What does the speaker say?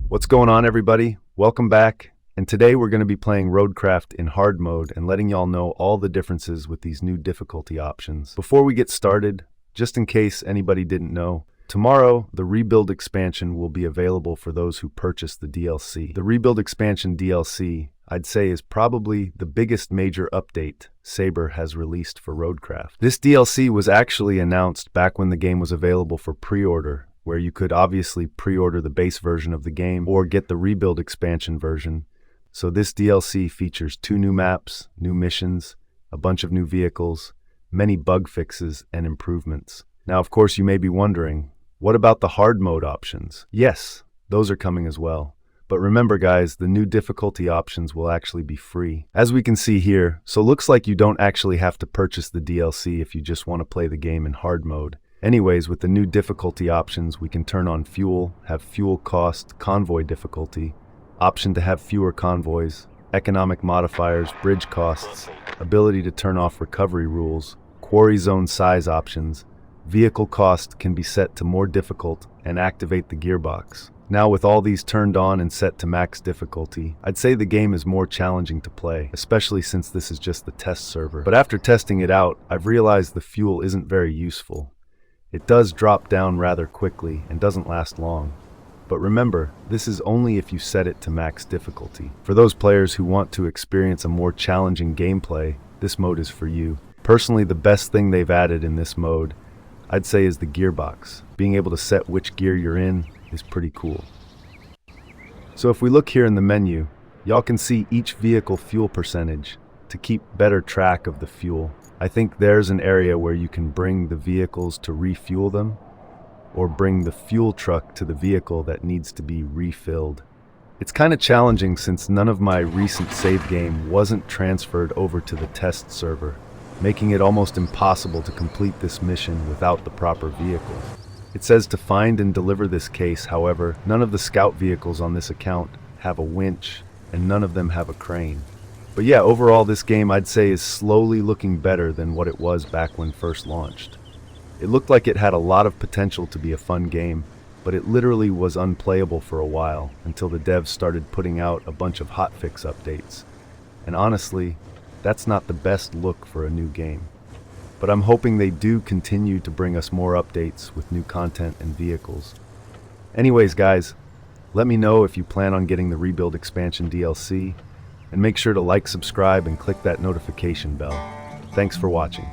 What's going on, everybody? Welcome back. And today we're going to be playing Roadcraft in hard mode and letting y'all know all the differences with these new difficulty options. Before we get started, just in case anybody didn't know, tomorrow the Rebuild expansion will be available for those who purchase the DLC. The Rebuild expansion DLC, I'd say, is probably the biggest major update Saber has released for Roadcraft. This DLC was actually announced back when the game was available for pre-order, where you could obviously pre-order the base version of the game or get the Rebuild expansion version. So this DLC features 2 new maps, new missions, a bunch of new vehicles, many bug fixes and improvements. Now, of course, you may be wondering, what about the hard mode options? Yes, those are coming as well. But remember, guys, the new difficulty options will actually be free, as we can see here. So it looks like you don't actually have to purchase the DLC if you just want to play the game in hard mode. Anyways, with the new difficulty options, we can turn on fuel, have fuel cost, convoy difficulty, option to have fewer convoys, economic modifiers, bridge costs, ability to turn off recovery rules, quarry zone size options, vehicle cost can be set to more difficult, and activate the gearbox. Now, with all these turned on and set to max difficulty, I'd say the game is more challenging to play, especially since this is just the test server. But after testing it out, I've realized the fuel isn't very useful. It does drop down rather quickly and doesn't last long. But remember, this is only if you set it to max difficulty. For those players who want to experience a more challenging gameplay, this mode is for you. Personally, the best thing they've added in this mode, I'd say, is the gearbox. Being able to set which gear you're in is pretty cool. So if we look here in the menu, y'all can see each vehicle fuel percentage to keep better track of the fuel. I think there's an area where you can bring the vehicles to refuel them, or bring the fuel truck to the vehicle that needs to be refilled. It's kind of challenging since none of my recent save game wasn't transferred over to the test server, making it almost impossible to complete this mission without the proper vehicle. It says to find and deliver this case, however, none of the scout vehicles on this account have a winch, and none of them have a crane. But yeah, overall this game I'd say is slowly looking better than what it was back when first launched. It looked like it had a lot of potential to be a fun game, but it literally was unplayable for a while until the devs started putting out a bunch of hotfix updates. And honestly, that's not the best look for a new game. But I'm hoping they do continue to bring us more updates with new content and vehicles. Anyways, guys, let me know if you plan on getting the Rebuild expansion DLC, and make sure to like, subscribe, and click that notification bell. Thanks for watching.